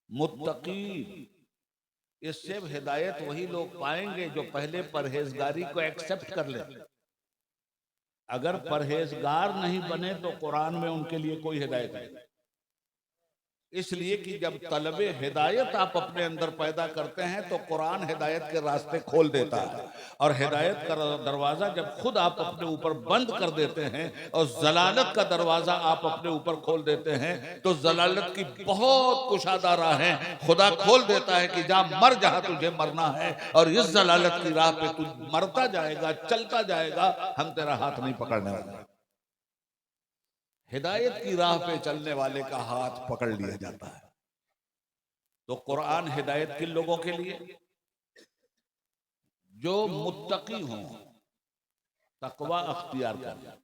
मुत्तकी, इससे हिदायत वही लोग पाएंगे जो पहले परहेजगारी को एक्सेप्ट कर ले। अगर परहेजगार नहीं बने तो कुरान में उनके लिए कोई हिदायत नहीं। इसलिए कि जब तलबे हिदायत आप अपने अंदर पैदा करते हैं तो कुरान हिदायत के रास्ते खोल देता है, और हिदायत का दरवाजा जब खुद आप अपने ऊपर बंद कर देते हैं और जलालत का दरवाजा आप अपने ऊपर खोल देते हैं तो जलालत की बहुत कुशादा राहें खुदा खोल देता है कि जा मर जहां तुझे मरना है, और इस जलालत की राह पे तू मरता जाएगा, चलता जाएगा, हम तेरा हाथ नहीं पकड़ने वाले। हिदायत की राह पे चलने वाले का हाथ पकड़ लिया जाता है। तो कुरान हिदायत किन लोगों के लिए? जो मुत्तकी हों, तकवा अख्तियार कर।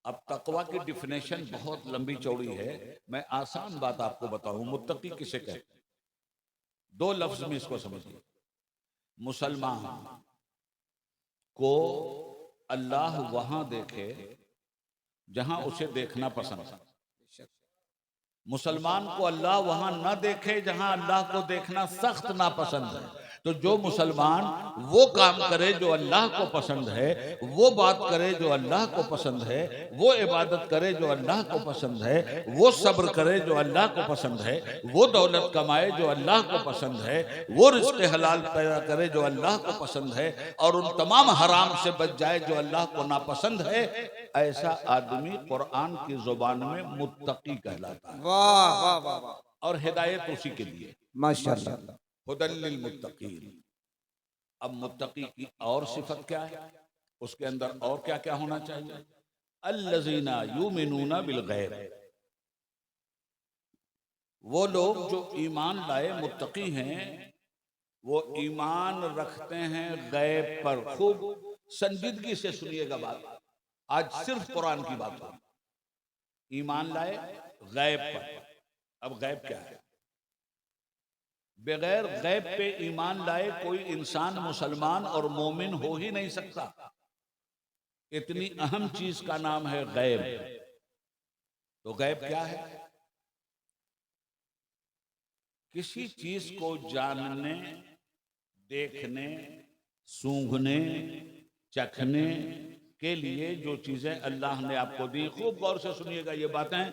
अब तकवा की डिफिनेशन बहुत लंबी चौड़ी है, मैं आसान बात आपको बताऊं। मुत्तकी किसे कहते हैं? दो लफ्ज में इसको समझिए। मुसलमान को अल्लाह वहां देखे जहां उसे देखना पसंद है। मुसलमान को अल्लाह वहां न देखे जहां अल्लाह को देखना सख्त नापसंद है। तो जो मुसलमान वो काम करे जो अल्लाह को पसंद है, वो बात करे जो अल्लाह को पसंद है, वो इबादत करे जो अल्लाह को पसंद है, वो सब्र करे जो अल्लाह को पसंद है, वो दौलत कमाए जो अल्लाह को पसंद है, वो रिज़्क़ हलाल पैदा करे जो अल्लाह को पसंद है, और उन तमाम हराम से बच जाए जो अल्लाह को नापसंद है, ऐसा आदमी कुरान की जुबान में मुत्तकी कहलाता है। वाह वाह वाह वाह, और हिदायत उसी के लिए, माशाअल्लाह। हुदल लिल मुत्तकीन। अब मुत्तकी की और सिफत क्या है, उसके अंदर और क्या क्या होना चाहिए? अल्लज़ीना युमिनूना बिल गैब, वो लोग जो ईमान लाए, मुत्तकी हैं, वो ईमान रखते हैं गैब पर। खूब संजीदगी से सुनिएगा बात, आज सिर्फ कुरान की बात हो। ईमान लाए गैब पर। अब गैब क्या है? बगैर गैब पे ईमान लाए कोई इंसान मुसलमान और मोमिन हो ही नहीं सकता। इतनी अहम चीज का नाम है गैब। तो गैब क्या है? किसी चीज को जानने, देखने, सूंघने, चखने के लिए जो चीजें अल्लाह ने आपको दी, खूब गौर से सुनिएगा, ये बातें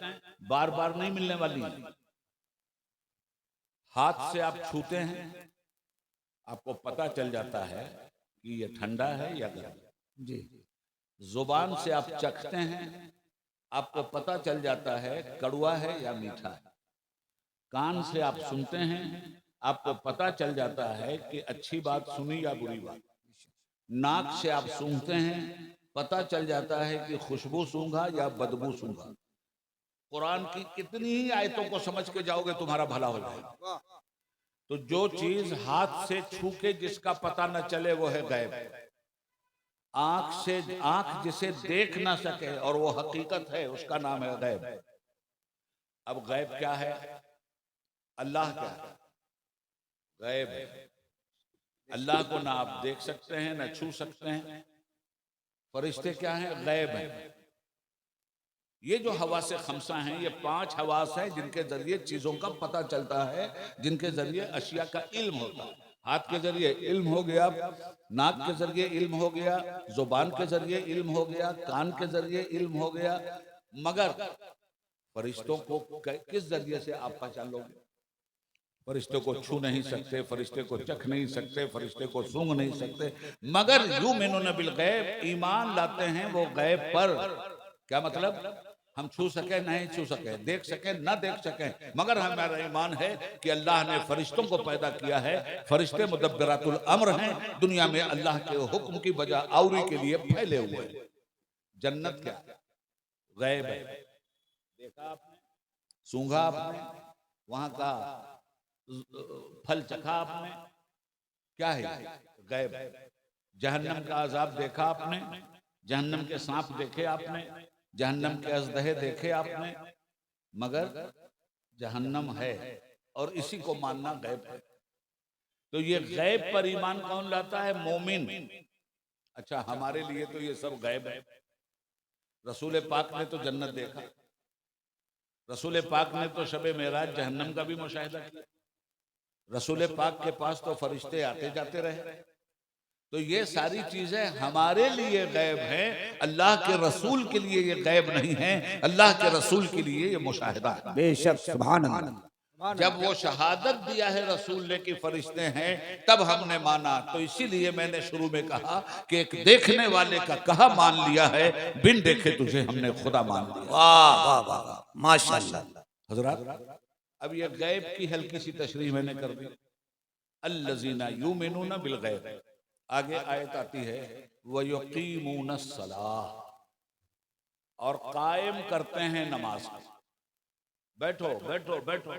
बार बार नहीं मिलने वाली हैं। हाथ से आप छूते हैं, आपको पता चल जाता है कि ये ठंडा है या गर्म। जी, जुबान से आप चखते हैं, आपको पता चल जाता है कड़वा है या मीठा है। कान से आप सुनते हैं, आपको पता चल जाता है कि अच्छी बात सुनी या बुरी बात। नाक से आप सूंघते हैं, पता चल जाता है कि खुशबू सूंघा या बदबू सूंघा। कुरान की कितनी ही आयतों को समझ के जाओगे तुम्हारा भला हो जाएगा। तो जो चीज हाथ से छू के जिसका पता न चले वो है गैब। आंख से, आंख जिसे देख ना सके और वो हकीकत है, उसका नाम है गैब। अब गैब क्या है? अल्लाह क्या है? गैब है। अल्लाह को ना आप देख सकते हैं, ना छू सकते हैं। फरिश्ते क्या हैं? गैब है। ये जो हवासे खमसा हैं, ये 5 हवास हैं जिनके जरिए चीजों का पता चलता है, जिनके जरिए अशिया का इल्म होता है। हाथ के जरिए इल्म हो गया, नाक के जरिए इल्म हो गया, जुबान के जरिए इल्म हो गया, कान के जरिए इल्म हो गया। मगर फरिश्तों को किस जरिए से आप पहचान लोगे? फरिश्ते को छू नहीं सकते, फरिश्ते को चख नहीं सकते, फरिश्ते को सूंघ नहीं सकते। मगर युमिनून बिल गैब, ईमान लाते हैं वो गैब पर। क्या मतलब? हम छू सके नहीं छू सके, देख सके ना देख सके, मगर हमारा ईमान है कि अल्लाह ने फरिश्तों को पैदा किया है। फरिश्ते मुदब्बिरातुल अम्र हैं, दुनिया में अल्लाह के हुक्म की बजाय आवरी के लिए फैले हुए हैं। जन्नत क्या है? गैब है। देखा आपने, सूंघा आपने, वहां का फल चखा आपने, क्या है? गैब। जहन्नम का अजाब देखा आपने, जहन्नम के सांप देखे आपने, जहन्नम के अजदहे देखे आपने, मगर जहन्नम है और इसी को मानना गैब है। तो ये गैब पर ईमान कौन लाता है? मोमिन। अच्छा, हमारे लिए तो ये सब गैब है। रसूल पाक ने तो जन्नत देखा, रसूल पाक ने तो शबे मेराज जहन्नम का भी मुशाहिदा किया। रसूल पाक के पास तो फरिश्ते आते जाते रहे। तो ये सारी चीजें हमारे लिए गैब हैं, अल्लाह के रसूल के लिए ये गैब नहीं है। अल्लाह के रसूल के लिए ये मुशाहिदा है। बेशक सुभान अल्लाह। जब वो शहादत दिया है रसूल ने कि फरिश्ते हैं, तब हमने माना। तो इसीलिए मैंने शुरू में कहा कि एक देखने वाले का कहा मान लिया है, बिन देखे तुझे हमने खुदा मान लिया। वाह वाह वाह वाह, माशाअल्लाह। हजरत, अब ये गैब की हल्की सी तशरीह मैंने कर दी। अल्लज़ीना युमिनूना बिल गैब, आगे आयत आती है व युकीमूना सलाह, और कायम करते हैं नमाज को। बैठो बैठो बैठो,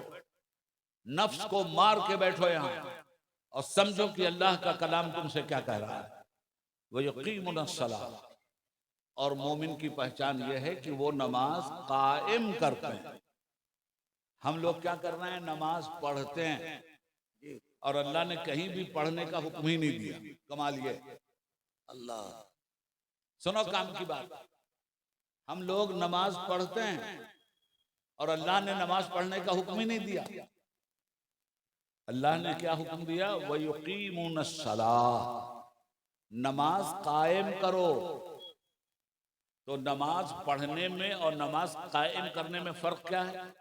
नफ्स को मार के बैठो यहाँ और समझो कि अल्लाह का कलाम तुमसे क्या कह रहा है। व युकीमूना सलाह, और मोमिन की पहचान यह है कि वो नमाज कायम करते हैं। हम लोग क्या कर रहे हैं, नमाज पढ़ते हैं और अल्लाह ने कहीं भी पढ़ने का हुक्म ही नहीं दिया। कमाल ये अल्लाह, सुनो काम की बात, हम लोग नमाज पढ़ते हैं और अल्लाह ने नमाज पढ़ने का हुक्म ही नहीं दिया। अल्लाह ने क्या हुक्म दिया, व युकीमुनस्सलाह, नमाज कायम करो। तो नमाज पढ़ने में और नमाज कायम करने में फर्क क्या है?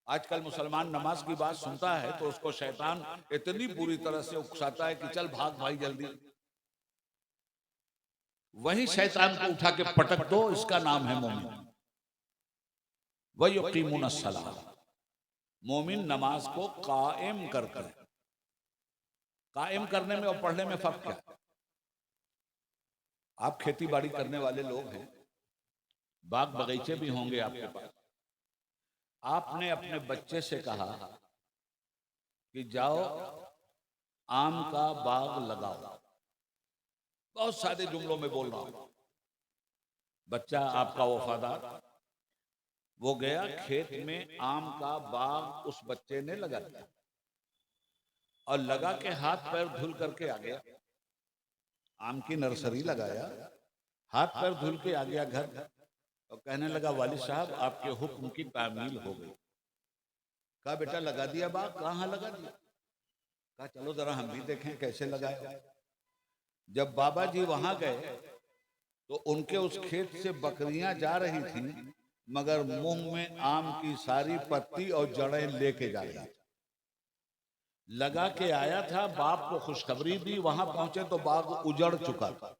आजकल मुसलमान नमाज की बात सुनता है तो उसको शैतान इतनी बुरी तरह से उकसाता है कि चल भाग भाई जल्दी। वही शैतान को उठा के पटक दो, इसका नाम है मोमिन। व युकीमुनस्सलाह, मोमिन नमाज को कायम करते हैं। कायम करने में और पढ़ने में फर्क क्या है? आप खेती बाड़ी करने वाले लोग हैं, बाग बगीचे भी होंगे आपके पास। आपने अपने बच्चे से कहा कि जाओ आम का बाग लगाओ। बहुत सारे जुमलों में बोल रहा हूं। बच्चा आपका वफादार, वो गया खेत में, आम का बाग उस बच्चे ने लगा दिया और लगा के हाथ पैर धुल करके आ गया। आम की नर्सरी लगाया, हाथ पैर धुल के आ गया घर और कहने लगा वालिद साहब आपके हुक्म की तामील हो गई। कहा बेटा लगा दिया बाग? कहाँ लगा दिया? कहा चलो जरा हम भी देखें कैसे लगाए। जब बाबा जी वहां गए तो उनके उस खेत से बकरियां जा रही थी, मगर मुंह में आम की सारी पत्ती और जड़ें लेके जा रही थी। लगा के आया था, बाप को खुशखबरी दी, वहां पहुंचे तो बाग उजड़ चुका था।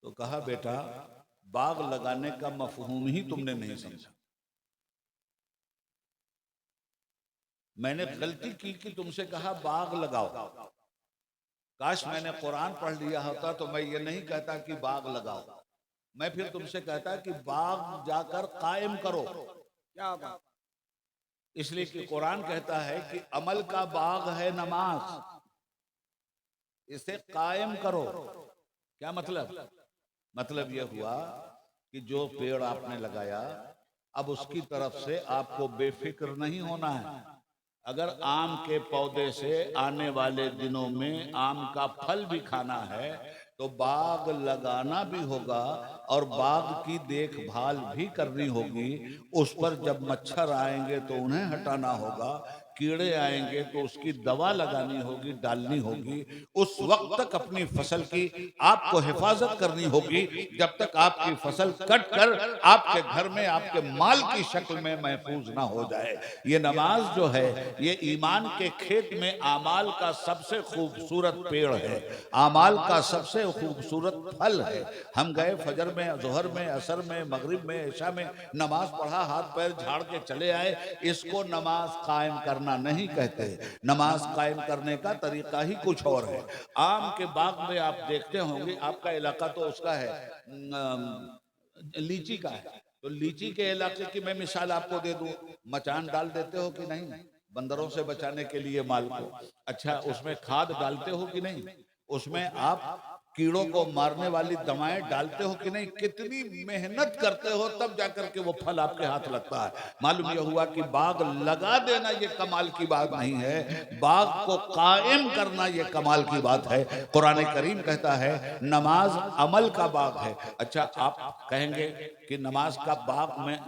तो कहा बेटा बाग लगाने का मफहूम ही तुमने नहीं समझा। मैंने गलती की कि तुमसे कहा बाग लगाओ। काश मैंने कुरान पढ़ लिया होता तो मैं ये नहीं कहता कि बाग लगाओ, मैं फिर तुमसे कहता कि बाग जाकर कायम करो। क्या बात। इसलिए कि कुरान कहता है कि अमल का बाग है नमाज, इसे कायम करो। क्या मतलब? मतलब यह हुआ कि जो पेड़ आपने लगाया अब उसकी तरफ से आपको बेफिक्र नहीं होना है। अगर आम के पौधे से आने वाले दिनों में आम का फल भी खाना है तो बाग लगाना भी होगा और बाग की देखभाल भी करनी होगी। उस पर जब मच्छर आएंगे तो उन्हें हटाना होगा, कीड़े आएंगे तो उसकी दवा लगानी होगी, डालनी होगी। उस वक्त तक अपनी फसल की आपको हिफाजत करनी होगी जब तक आपकी फसल कट कर आपके घर में आपके माल की शक्ल में महफूज ना हो जाए। ये नमाज जो है ये ईमान के खेत में आमाल का सबसे खूबसूरत पेड़ है, आमाल का सबसे खूबसूरत फल है। हम गए फजर में, जोहर में, असर में, मगरिब में, इशा में, नमाज पढ़ा, हाथ पैर झाड़ के चले आए। इसको नमाज कायम करना नहीं कहते। नमाज कायम करने का तरीका ही कुछ और है। आम के बाग में आप देखते होंगे, आपका इलाका तो उसका है, लीची का है, तो लीची के इलाके की मैं मिसाल आपको दे दूं। मचान डाल देते हो कि नहीं बंदरों से बचाने के लिए माल को? अच्छा उसमें खाद डालते हो कि नहीं? उसमें आप कीड़ों को मारने वाली दवाएं डालते हो कि नहीं, कितनी मेहनत करते हो, तब जाकर के वो फल आपके हाथ लगता है। मालूम यह हुआ कि बाग लगा देना ये कमाल की बात नहीं है, बाग को कायम करना ये कमाल की बात है। कुरान करीम कहता है नमाज अमल का बाग है। अच्छा, आप कहेंगे कि नमाज का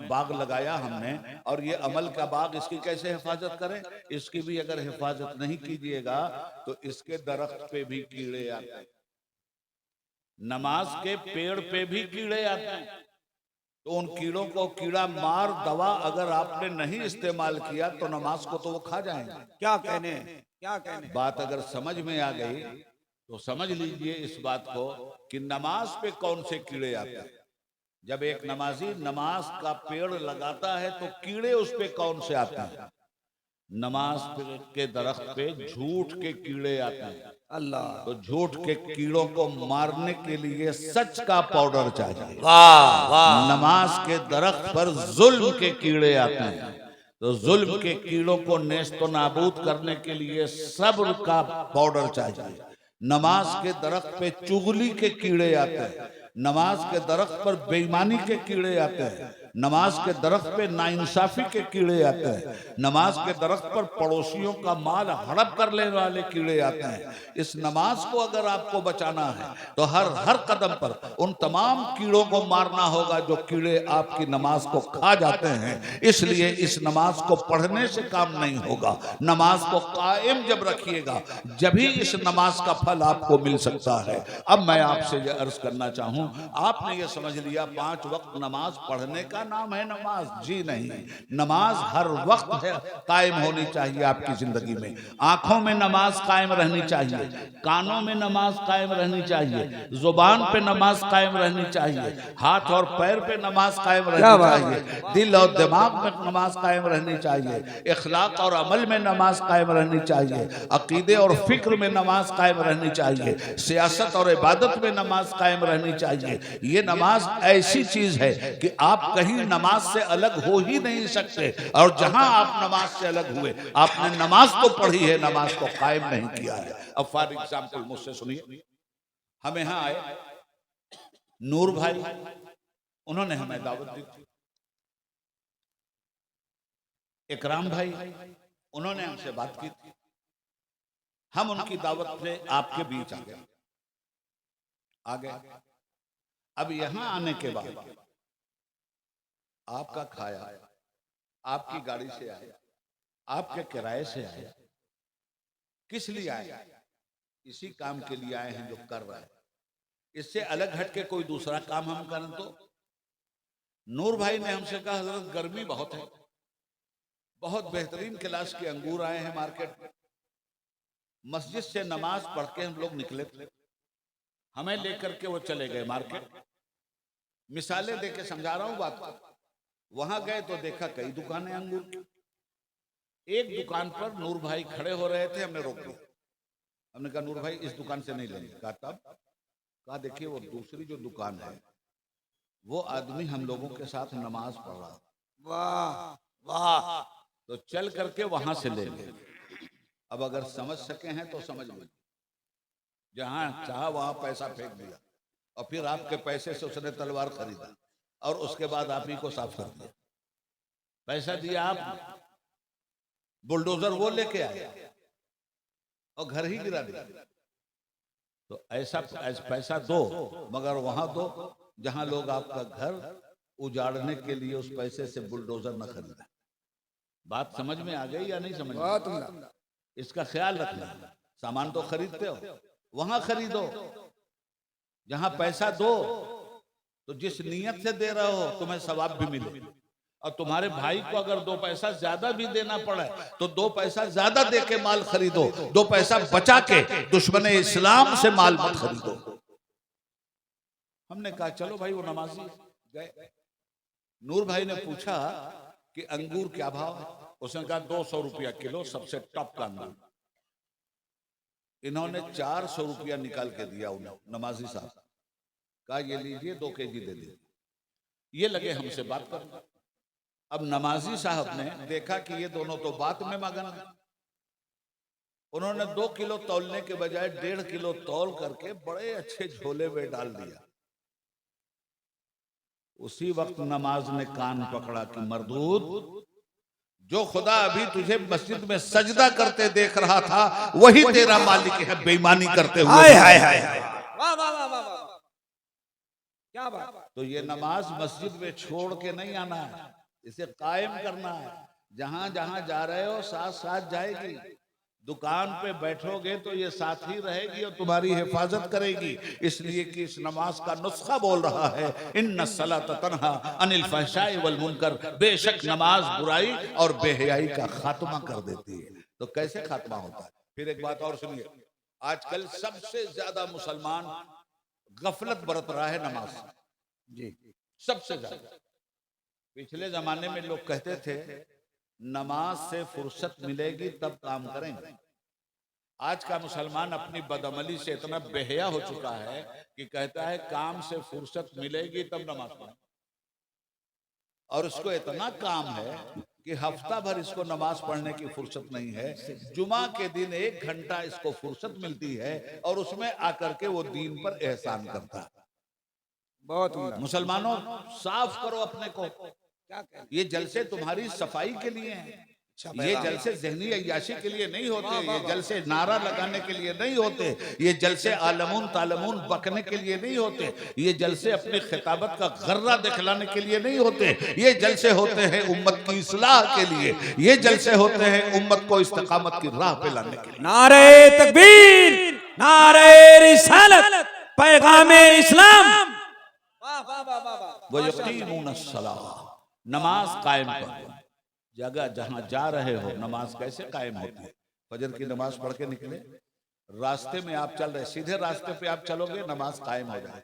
बाग लगाया हमने और ये अमल का बाग, इसकी कैसे हिफाजत करें? इसकी भी अगर हिफाजत नहीं कीजिएगा तो इसके दरख्त पे भी कीड़े आते हैं, नमाज के पेड़ पे भी कीड़े आते हैं। तो उन कीड़ों को कीड़ा मार दवा अगर आपने नहीं इस्तेमाल किया तो नमाज को तो वो खा जाएंगे। क्या कहने, क्या कहने। बात अगर समझ में आ गई तो समझ लीजिए इस बात को कि नमाज पे कौन से कीड़े आते हैं। जब एक नमाजी नमाज का पेड़ लगाता है तो कीड़े उस पे कौन से आते हैं? नमाज के दरख्त पे झूठ के कीड़े आते हैं। अल्लाह, तो झूठ के कीड़ों को मारने के लिए सच का पाउडर चाहिए। वाह वाह। नमाज के दरख्त पर जुल्म के कीड़े आते हैं, तो जुल्म के कीड़ों को नेस्तो नाबूद करने के लिए सब्र का पाउडर चाहिए। नमाज के दरख्त पे चुगली के कीड़े आते हैं, नमाज के दरख्त पर बेईमानी के कीड़े आते हैं, नमाज के दरख्त पे नाइंसाफी के कीड़े आते हैं, नमाज के दरख्त पर पड़ोसियों का माल हड़प कर लेने वाले कीड़े आते हैं। इस नमाज को अगर आपको बचाना है तो हर कदम पर उन तमाम कीड़ों को मारना होगा जो कीड़े आपकी नमाज को खा जाते हैं। इसलिए इस नमाज को पढ़ने से काम नहीं होगा, नमाज को कायम जब रखिएगा जभी इस नमाज का फल आपको मिल सकता है। अब मैं आपसे यह अर्ज करना चाहूँ, आपने ये समझ लिया 5 वक्त नमाज पढ़ने का नाम है नमाज? जी नहीं, नमाज हर वक्त है कायम होनी चाहिए आपकी जिंदगी में। आंखों में नमाज कायम रहनी चाहिए, कानों में नमाज कायम रहनी चाहिए, जुबान पे नमाज कायम रहनी चाहिए, हाथ और पैर पे नमाज कायम रहनी चाहिए, दिल और दिमाग में नमाज कायम रहनी चाहिए, इखलाक और अमल में नमाज कायम रहनी चाहिए, अकीदे और फिक्र में नमाज कायम रहनी चाहिए, सियासत और इबादत में नमाज कायम रहनी चाहिए। ये नमाज ऐसी चीज है कि आप कहीं नमाज से अलग हो ही नहीं सकते, और जहां आप नमाज से अलग हुए आपने नमाज तो पढ़ी है, नमाज को कायम नहीं किया है। अब फॉर एग्जाम्पल मुझसे सुनिए, हम यहां आए, नूर भाई उन्होंने हमें दावत दी थी, इकराम भाई उन्होंने हमसे बात की थी, हम उनकी दावत से आपके बीच आ गए। अब यहां आने के बाद आपका खाया, आपकी गाड़ी से आया, आपके किराए से आया, किस लिए आए? इसी काम के लिए आए हैं जो कर रहे हैं। इससे अलग हट के कोई दूसरा काम हम करें तो? नूर भाई ने हमसे कहा हजरत गर्मी बहुत है, बहुत बेहतरीन क्लास के अंगूर आए हैं मार्केट में, मस्जिद से नमाज पढ़ के हम लोग निकले थे, हमें लेकर के वो चले गए मार्केट। मिसालें देके समझा रहा हूं बात को। वहां गए तो देखा कई दुकानें अंगूर की, एक दुकान पर नूर भाई खड़े हो रहे थे, हमने रोक दिया। हमने कहा नूर भाई इस दुकान से नहीं लेंगे। कहा तब? कहा देखिए वो दूसरी जो दुकान है वो आदमी हम लोगों के साथ नमाज पढ़ रहा, वाह वाह। तो चल करके वहां से लेंगे। अब अगर समझ सके हैं तो समझ लीजिए, जहां चाहा वहां पैसा फेंक दिया और फिर आपके पैसे से उसने तलवार खरीदा और उसके बाद आप ही को साफ कर दिया। पैसा दिया आप, बुलडोजर वो लेके आया और घर ही गिरा दिया। तो ऐसा पैसा दो, मगर वहां दो जहां लोग आपका घर उजाड़ने के लिए उस पैसे से बुलडोजर न खरीदा। बात समझ में आ गई या नहीं समझ में? इसका ख्याल रखना। सामान तो खरीदते हो, वहां खरीदो जहां पैसा दो तो जिस नियत से दे रहे हो तुम्हें सवाब भी मिले, और तुम्हारे भाई को अगर 2 पैसा ज्यादा भी देना पड़े तो 2 पैसा ज्यादा दे के माल खरीदो, 2 पैसा बचा के दुश्मन इस्लाम से माल मत खरीदो। हमने कहा चलो भाई, वो नमाजी गए। नूर भाई ने पूछा कि अंगूर क्या भाव है? उसने कहा 200 रुपया किलो, सबसे टॉप का अंगूर। इन्होंने 400 रुपया निकाल के दिया उन्हें, नमाजी साहब। कहा ये लीजिए 2 केजी दे दीजिए। ये लगे हमसे बात करना। अब नमाजी साहब ने देखा कि ये दोनों तो बात में मगन है, उन्होंने 2 किलो तौलने के बजाय 1.5 किलो तौल करके बड़े अच्छे झोले में डाल दिया। उसी वक्त नमाज ने कान पकड़ा कि मरदूद, जो खुदा अभी तुझे मस्जिद में सजदा करते देख रहा था वही तेरा मालिक है बेईमानी करते हुए। हाय हाय हाय हाय, वाह वाह वाह वाह वाह, क्या बात। तो ये नमाज मस्जिद में छोड़ के नहीं आना है, इसे कायम करना है। जहां जहां जा रहे हो साथ साथ जाएगी। दुकान पे बैठोगे तो ये साथ ही रहेगी और तुम्हारी हिफाजत करेगी। इसलिए कि इस नमाज का नुस्खा बोल रहा है, इन्ना सलात तन्हा अनिल फहशाई वल मुनकर, बेशक नमाज बुराई और बेहयाई का खात्मा कर देती है। तो कैसे खात्मा होता है? फिर एक बात और सुनिए, आजकल सबसे ज्यादा मुसलमान गफलत बरत रहा है नमाज जी, सबसे ज्यादा। पिछले जमाने में लोग कहते थे नमाज से फुर्सत मिलेगी तब काम करेंगे। आज का मुसलमान अपनी बदअमली से इतना बेहया हो चुका है कि कहता है काम से फुर्सत मिलेगी तब नमाज पढ़ें। और उसको इतना काम है कि हफ्ता भर इसको नमाज पढ़ने की फुर्सत नहीं है। जुमा के दिन 1 घंटा इसको फुर्सत मिलती है और उसमें आकर के वो दीन पर एहसान करता है। बहुत उम्दा। मुसलमानों, साफ करो अपने को। क्या कहना? ये जलसे तुम्हारी सफाई के लिए हैं। ये जलसे ज़हनी अय्याशी के लिए नहीं होते, ये जलसे नारा लगाने के लिए नहीं होते, ये जलसे आलमून तालमून बकने के लिए नहीं होते, ये जलसे अपनी खिताबत का गर्रा दिखलाने के लिए नहीं होते। ये जलसे होते हैं उम्मत की इस्लाह के लिए, ये जलसे होते हैं उम्मत को इस्तिकामत की राह पे लाने के लिए। नारे तकबीर, नारे रिसालत, पैगामे इस्लाम। वाह वाह वाह वाह वाह। वो यकीमुनस्सलाह, नमाज कायम करो। जगह जहां जा रहे हो नमाज कैसे कायम होती है? फजर की नमाज पढ़ के निकले, रास्ते में आप चल रहे, सीधे रास्ते पे आप चलोगे नमाज कायम हो जाएगी।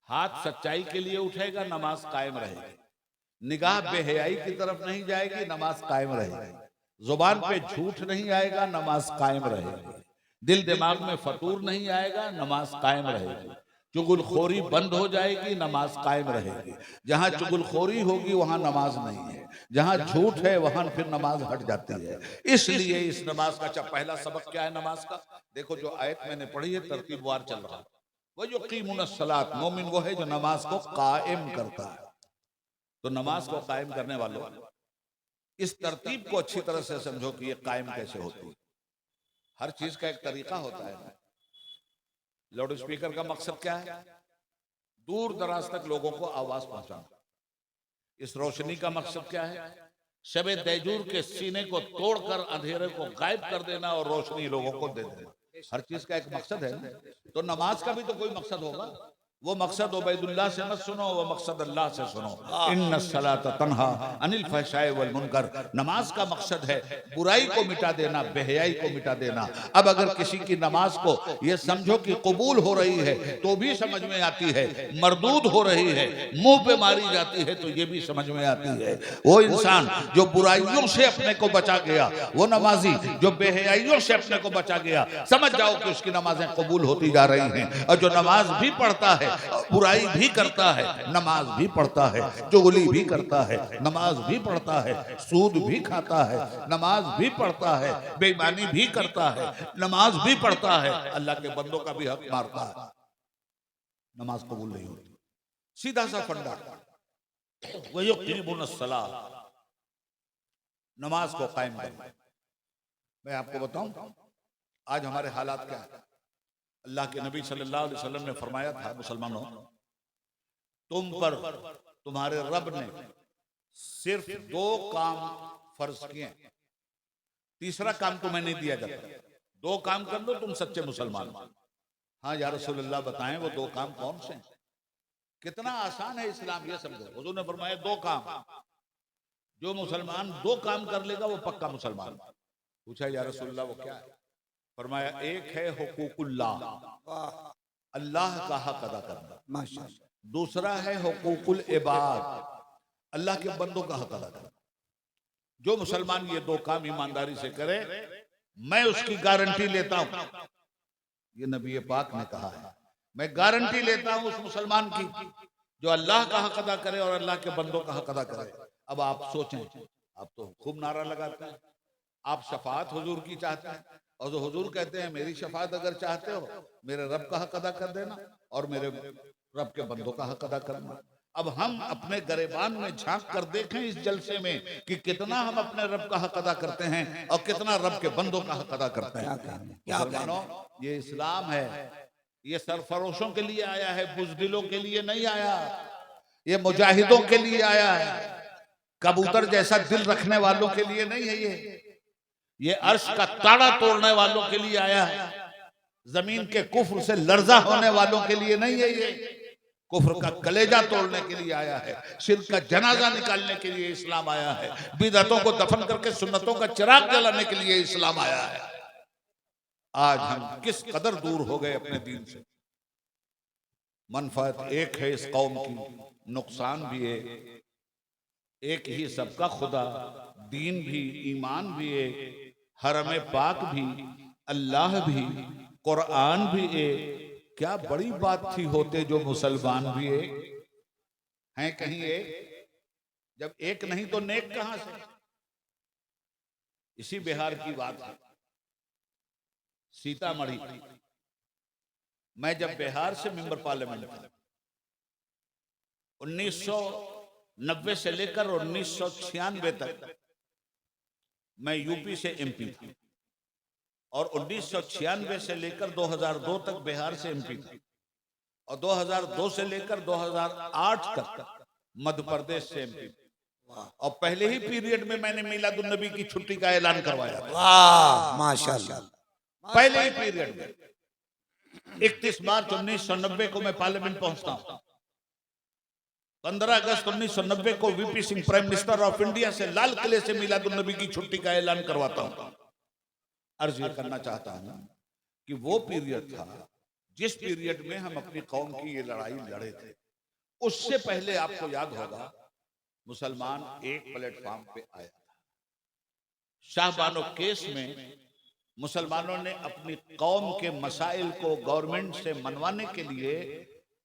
हाथ सच्चाई के लिए उठेगा, नमाज कायम रहेगी। निगाह बेहयाई की तरफ नहीं जाएगी, नमाज कायम रहेगी। जुबान पे झूठ नहीं आएगा, नमाज कायम रहेगी। दिल दिमाग में फतूर नहीं आएगा, नमाज कायम रहेगी। चुगलखोरी बंद हो जाएगी, नमाज कायम रहेगी। जहां चुगलखोरी होगी वहां नमाज नहीं है, जहां झूठ है वहां फिर नमाज हट जाती है। इसलिए इस नमाज का अच्छा पहला सबक क्या है नमाज का? देखो जो आयत मैंने पढ़ी है तरतीबवार चल रहा है। वो जो कीमुनस्सलात, मोमिन वो है जो नमाज को कायम करता है। तो नमाज को कायम करने वालों, इस तरतीब को अच्छी तरह से समझो कि ये कायम कैसे होती है। हर चीज का एक तरीका होता है। लाउड स्पीकर का मकसद क्या है? दूर दराज तक लोगों को आवाज पहुंचाना। इस रोशनी का मकसद क्या है? शबे तैजूर के सीने को तोड़कर अंधेरे को गायब कर देना और रोशनी लोगों को दे देना। हर चीज का एक मकसद है। तो नमाज का भी तो कोई मकसद होगा। वो मकसद उबैदुल्लाह से मत सुनो, वो मकसद अल्लाह से सुनो। इन्ना सलात तन्हा अनिल फहशाई वल मुनकर, नमाज का मकसद है बुराई को मिटा देना, बेहयाई को मिटा देना। अब अगर किसी की नमाज को ये समझो कि कबूल हो रही है तो भी समझ में आती है, मरदूद हो रही है, मुंह पे मारी जाती है तो ये भी समझ में आती है। वो इंसान जो बुराइयों से अपने को बचा गया, वो नमाजी जो बेहयाइयों से अपने को बचा गया, समझ जाओ कि उसकी नमाजें कबूल होती जा रही हैं। और जो नमाज भी पढ़ता है, बुराई भी करता है, नमाज भी पढ़ता है, चुगली भी करता है, नमाज भी पढ़ता है, सूद भी खाता है, नमाज भी पढ़ता है, बेईमानी भी करता है, नमाज भी पढ़ता है, अल्लाह के बंदों का भी हक मारता है, नमाज कबूल नहीं होती। सीधा सा फंडा। वयुकीमुनस्सलाह, नमाज को कायम करना। मैं आपको बताऊं आज हमारे हालात क्या है। अल्लाह के नबी सल्लल्लाहु अलैहि वसल्लम ने फरमाया था, मुसलमानों तुम पर तुम्हारे रब ने सिर्फ 2 काम फर्ज किए, तीसरा काम तुम्हें नहीं दिया जाता। 2 काम कर लो तुम सच्चे मुसलमान। हाँ या रसूलल्लाह बताएं वो 2 काम कौन से हैं? कितना आसान है इस्लाम, ये समझो। हुजूर ने फरमाया 2 काम, जो मुसलमान 2 काम कर लेगा वो पक्का मुसलमान। पूछा या रसूलल्लाह वो क्या है? फरमाया एक है हुकूकुल्लाह, अल्लाह का हक अदा करना, माशाअल्लाह। दूसरा है हुकूकुल इबाद, अल्लाह के बंदों का हक अदा करना। जो मुसलमान ये 2 काम ईमानदारी से करे, मैं उसकी गारंटी लेता हूं, ये नबी पाक ने कहा है, मैं गारंटी लेता हूं उस मुसलमान की जो अल्लाह का हक अदा करे और अल्लाह के बंदों का हक अदा करे। अब आप सोचें, आप तो खूब नारा लगाते हैं, आप शफाअत हुजूर की चाहते हैं, और जो हुजूर कहते हैं मेरी शफाअत अगर चाहते हो मेरे रब का हक अदा कर देना और मेरे रब के बंदों का हक अदा करना। अब हम अपने गरेबान में झांक कर देखें इस जलसे में कि कितना हम अपने रब का हक अदा करते हैं और कितना रब के बंदों का हक अदा करते हैं। मुसलमानों, ये इस्लाम है, ये सरफरोशों के लिए आया है, बुजदिलों के लिए नहीं आया। ये मुजाहिदों के लिए आया है, कबूतर जैसा दिल रखने वालों के लिए नहीं है। ये अर्श का ताड़ा तोड़ने वालों के लिए आया है, जमीन के कुफ्र से लर्जा होने वालों के लिए नहीं है। ये कुफ्र का कलेजा तोड़ने के लिए आया है, शिर्क का जनाजा निकालने के लिए इस्लाम आया है, बिदअतों को दफन करके सुन्नतों का चिराग जलाने के लिए इस्लाम आया है। आज हम किस कदर दूर हो गए अपने दीन से। मनफात एक है इस कौम की, नुकसान भी एक ही सबका खुदा, दीन भी ईमान भी एक, हरम पाक भी अल्लाह भी कुरान भी एक। क्या बड़ी बात थी होते जो मुसलमान भी एक हैं। कहीं एक, जब एक नहीं तो नेक कहां से। इसी बिहार की बात है, सीतामढ़ी। मैं जब बिहार से मेंबर पार्लियामेंट था 1990 से लेकर 1996 तक मैं यूपी से एमपी था और 1996 से लेकर 2002 तक बिहार से एमपी था और 2002 से लेकर 2008 तक मध्य प्रदेश से एमपी था। और पहले ही पीरियड में मैंने मिलादुन नबी की छुट्टी का ऐलान करवाया था। वाह माशाल्लाह। पहले ही पीरियड में 31 मार्च 1990 को मैं पार्लियामेंट पहुंचता हूं। 15 अगस्त 1990 को VP Singh prime minister of India से लाल किले से मिलादुन नबी की छुट्टी का ऐलान करवाता हूं। अर्ज ये करना चाहता हूं कि वो पीरियड था जिस पीरियड में हम अपनी कौम की ये लड़ाई लड़े थे। उससे पहले आपको याद होगा मुसलमान एक प्लेटफॉर्म पे आया था। शाहबानो केस में मुसलमानों ने अपनी कौम के मसाइल को गवर्नमेंट से मनवाने के लिए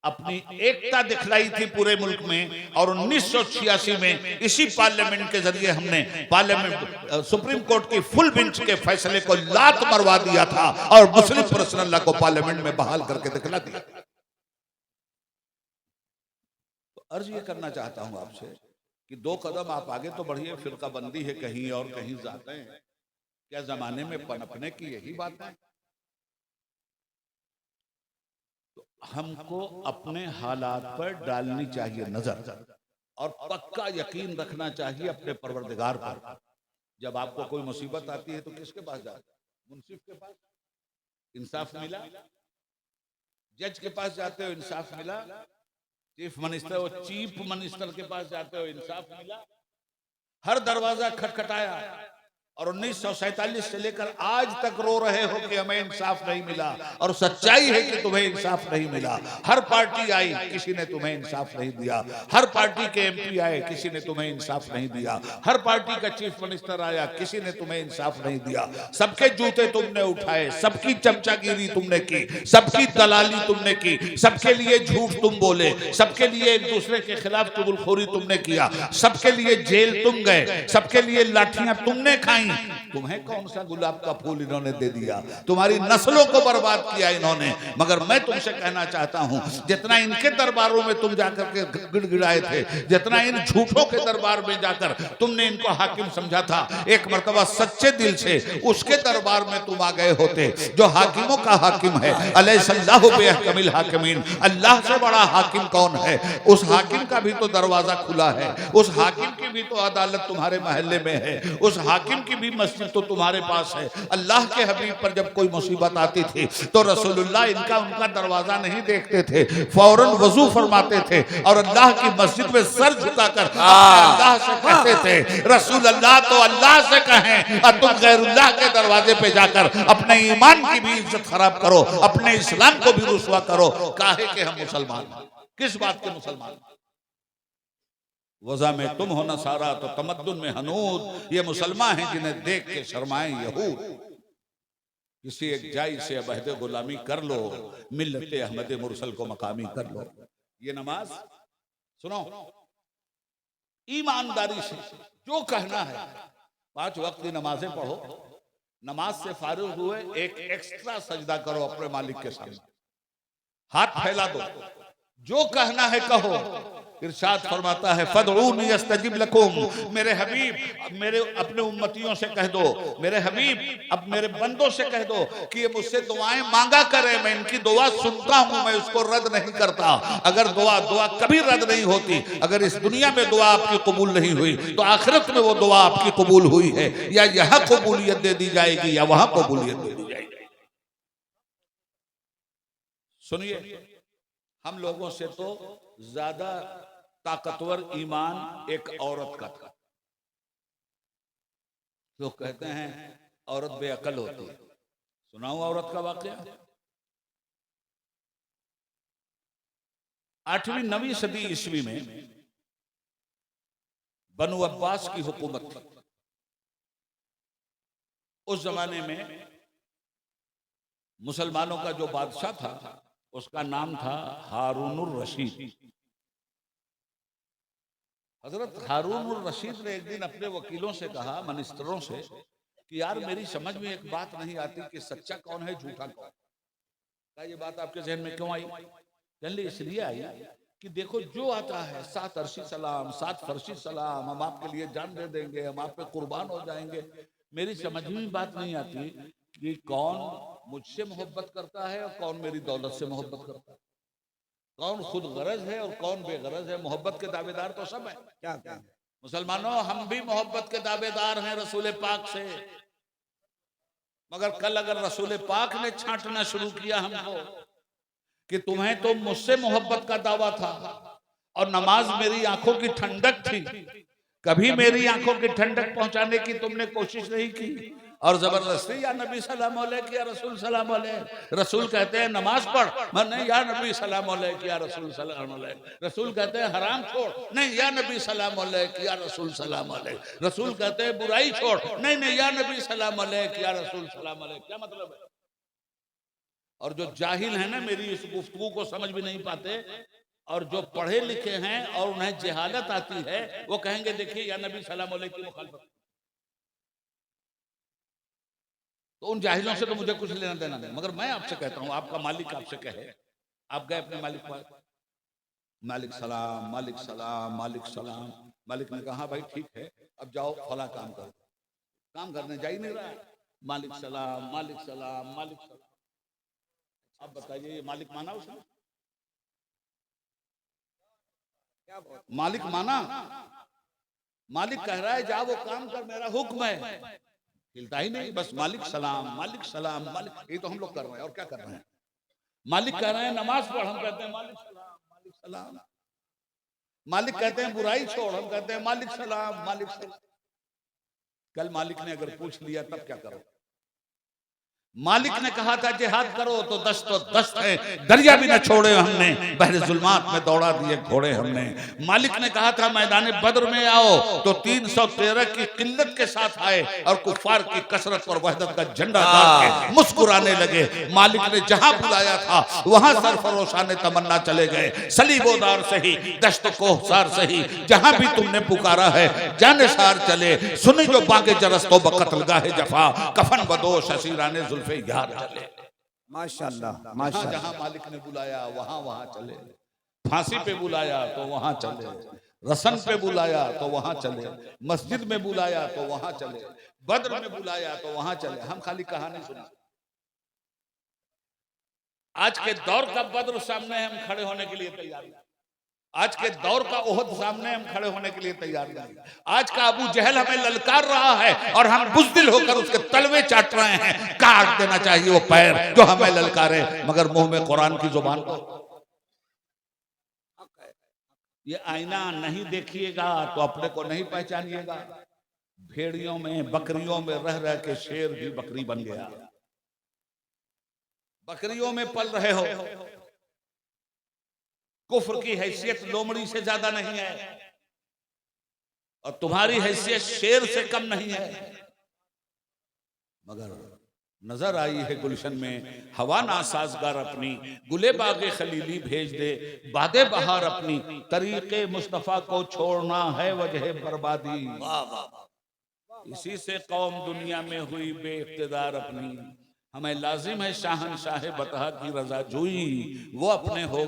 अपनी एकता दिखलाई थी पूरे मुल्क में। और 1986 में इसी पार्लियामेंट के जरिए हमने पार्लियामेंट सुप्रीम कोर्ट की फुल बेंच के फैसले को लात मरवा दिया था और मुस्लिम पर्सनल लॉ को पार्लियामेंट में बहाल करके दिखला दिया। तो अर्ज ये करना चाहता हूं आपसे कि 2 कदम आप आगे तो बढ़िए, फिरका बंदी है कहीं और कहीं जाते हैं। क्या जमाने में पनपने की यही बात है? तो हमको अपने हालात पर डालनी चाहिए नजर और पक्का यकीन रखना चाहिए अपने परवरदिगार पर। जब आपको कोई मुसीबत आती है तो किसके पास जाते हैं? मुंसिफ के पास। इंसाफ मिला? जज के पास जाते हो, इंसाफ मिला? चीफ मिनिस्टर और चीफ मिनिस्टर के पास जाते हो, इंसाफ मिला? हर दरवाजा खटखटाया और 1947 से लेकर आज तक रो रहे हो कि हमें इंसाफ नहीं मिला। और सच्चाई है कि तुम्हें इंसाफ नहीं मिला। हर पार्टी आई, किसी ने तुम्हें इंसाफ नहीं दिया। हर पार्टी के एमपी आए, किसी ने तुम्हें इंसाफ नहीं दिया। हर पार्टी का चीफ मिनिस्टर आया, किसी ने तुम्हें इंसाफ नहीं दिया। सबके जूते तुमने उठाए, सबकी चमचागिरी तुमने की, सबकी दलाली तुमने की, सबके लिए झूठ तुम बोले, सबके लिए एक दूसरे के खिलाफ चुगलखोरी तुमने किया, सबके लिए जेल तुम गए, सबके लिए लाठियां तुमने खाई। तुम्हें कौन सा गुलाब का फूल इन्होंने दे दिया? तुम्हारी नस्लों को बर्बाद किया इन्होंने। मगर मैं तुमसे कहना चाहता हूं, जितना इनके दरबारों में तुम जाकर के गिड़गिड़ाए थे, जितना इन झूठों के दरबार में जाकर तुमने इनको हाकिम समझा था, एक मर्तबा सच्चे दिल से उसके दरबार में तुम आ गए होते जो हाकिमों का हाकिम है। अलैहिस्सलाहु बिअहकमिल हाकिमीन, अल्लाह से बड़ा हाकिम कौन है? उस हाकिम का भी तो दरवाजा खुला है, उस हाकिम की भी तो अदालत तुम्हारे महल्ले में है, उस हाकिम की भी मस्जिद तो तुम्हारे पास है। अल्लाह के हबीब पर जब कोई मुसीबत आती थी तो रसूलुल्लाह उनका दरवाजा नहीं देखते थे, फौरन वजू फरमाते थे और अल्लाह की मस्जिद में सर झुकाकर अल्लाह से कहते थे, रसूल अल्लाह तो अल्लाह से कहें और तुम गैरुल्लाह के दरवाजे पे जाकर अपने ईमान की भी इज्जत खराब करो, अपने इस्लाम को भी रुसवा करो। काहे के हम मुसलमान? किस बात के मुसलमान? वज़ा में तुम हो नसारा तो तमद्दुन में हनूद। ये मुसलमान हैं जिन्हें देख के शर्माए यहूद। किसी एक जाई से अबहदे गुलामी कर लो, मिल्लत अहमद मुरसल को मकामी कर लो। ये नमाज सुनो, ईमानदारी से जो कहना है, 5 वक्त की नमाजें पढ़ो, नमाज से फारिग हुए, एक एक्स्ट्रा सजदा करो अपने मालिक के सामने, हाथ फैला दो, जो कहना है कहो। इरशाद फरमाता है फदऊनी यस्तजिब लकुम, मेरे हबीब मेरे अपने उम्मतियों से कह दो, मेरे हबीब अब मेरे बंदों से कह दो कि ये मुझसे दुआएं मांगा करें, मैं इनकी दुआ सुनता हूं, मैं उसको रद्द नहीं करता। अगर दुआ कभी रद्द नहीं होती, अगर इस दुनिया में दुआ आपकी कबूल नहीं हुई तो आखिरत में वो दुआ आपकी कबूल हुई है, या यहां कबूलियत दे दी जाएगी या वहां कबूलियत दे दी जाएगी। सुनिए, हम लोगों से तो ज्यादा ताकतवर ईमान एक औरत का था। लोग कहते हैं औरत बेअकल होती है। सुनाऊं औरत का वाकया? 8वीं 9वीं सदी ईस्वी में बनु अब्बास की हुकूमत थी। उस जमाने में मुसलमानों का जो बादशाह था उसका नाम था हारूनुर रशीद। हजरत हारूनुर रशीद ने एक दिन अपने वकीलों से कहा, मिनिस्टरों से, कि यार मेरी समझ में एक बात नहीं आती कि सच्चा कौन है झूठा कौन। क्या ये बात आपके जहन में क्यों आई? कहने इसलिए आई कि देखो जो आता है 7 अरशी सलाम 7 फरशी सलाम, हम आपके लिए जान दे देंगे, हम आप पे कुर्बान हो जाएंगे। मेरी समझ में बात नहीं आती कि कौन मुझसे मोहब्बत करता है और कौन मेरी दौलत से मोहब्बत करता है, कौन खुद गरज है और कौन बेगरज है। मोहब्बत के दावेदार तो सब है। क्या मुसलमानों, हम भी मोहब्बत के दावेदार हैं रसूल पाक से, मगर कल अगर रसूल पाक ने छांटना शुरू किया हमको कि तुम्हें तो मुझसे मोहब्बत का दावा था और नमाज मेरी आंखों की ठंडक थी, कभी मेरी आंखों की ठंडक पहुंचाने की तुमने कोशिश नहीं की, और जबरदस्ती या नबी सलाम अलैहि या रसूल सलाम अलैहि। रसूल कहते हैं नमाज पढ़, मैं नहीं या नबी सलाम अलैहि या रसूल सलाम अलैहि। रसूल कहते हैं हराम छोड़, नहीं या नबी सलाम अलैहि या रसूल सलाम अलैहि। रसूल कहते हैं बुराई छोड़, नहीं नहीं या नबी सलाम अलैहि या रसूल सलाम अलैहि। क्या मतलब है? और जो जाहिल है ना, मेरी इस गुफ्तगू को समझ भी नहीं पाते, और जो पढ़े लिखे हैं और उन्हें जहालत आती है, वो कहेंगे देखिए या नबी सलाम अलैहि की मुखालफत। तो उन जाहिलों से तो मुझे कुछ लेना देना नहीं, मगर मैं आपसे कहता हूं, आपका मालिक आपसे कहे, आप गए अपने मालिक पास, मालिक सलाम मालिक सलाम मालिक सलाम। मालिक ने कहा भाई ठीक है, अब जाओ फला काम करो। काम करने जा ही नहीं रहा है, मालिक सलाम मालिक सलाम मालिक सलाम। अब बताइए ये मालिक माना उसने? मालिक माना? मालिक कह रहा है जा वो काम कर, मेरा हुक्म है, हिलता ही नहीं, बस मालिक सलाम मालिक सलाम मालिक। ये तो हम लोग कर रहे हैं, और क्या कर रहे हैं? मालिक कह रहे हैं नमाज पढ़, हम कहते हैं मालिक सलाम मालिक सलाम। मालिक कहते हैं बुराई छोड़, हम कहते हैं मालिक सलाम मालिक सलाम। कल मालिक ने अगर पूछ लिया तब क्या करो? मालिक ने कहा था जिहाद करो तो दस्त है, दरिया भी न छोड़े हमने, बहरे जुल्मात में दौड़ा दिए घोड़े हमने। मालिक ने कहा था मैदान बद्र में आओ तो 313 की किल्लत के साथ आए और कुफार की कसरत और वहदत का झंडा डाल के मुस्कुराने लगे। मालिक ने जहां बुलाया था वहां सरफरोशाने तमन्ना चले गए। सलीबोदार सही दश्त कोहसार सही, जहां भी तुमने पुकारा है जानिसार चले। सुनी जो बागे जरस्तो बकतल गाहे जफा, कफन बदोश हसीराने यार चले। माशाअल्लाह माशाअल्लाह। जहां मालिक ने बुलाया वहां वहां चले, फांसी पे बुलाया तो वहां चले, रसन पे बुलाया तो वहां चले, मस्जिद में बुलाया तो वहां चले, बद्र में बुलाया तो वहां चले। हम खाली कहानी सुना। आज के दौर का बद्र सामने हम खड़े होने के लिए तैयार हैं, आज के दौर का ओहद सामने हम खड़े होने के लिए तैयार नहीं। आज का अबू जहल हमें ललकार रहा है और हम बुज़दिल होकर उसके तलवे चाट रहे हैं। काट देना चाहिए वो पैर जो हमें ललकारे, मगर मुंह में कुरान की जुबान को। ये आईना नहीं देखिएगा तो अपने को नहीं पहचानिएगा। भेड़ियों में बकरियों में रह रह के शेर भी बकरी बन गया। बकरियों में पल रहे हो, कुफ्र की हैसियत लोमड़ी से ज्यादा नहीं है और तुम्हारी हैसियत शेर से कम नहीं है। मगर नजर आई है गुलशन में हवा नासाजगार अपनी, गुले बागे खलीली भेज दे बादे बहार अपनी, तरीके मुस्तफा को छोड़ना है वजह बर्बादी। इसी से कौम दुनिया में हुई बेइख्तिदार अपनी। हमें लाजिम है शाहनशाह बतहा की रजा जोई, वो अपने हो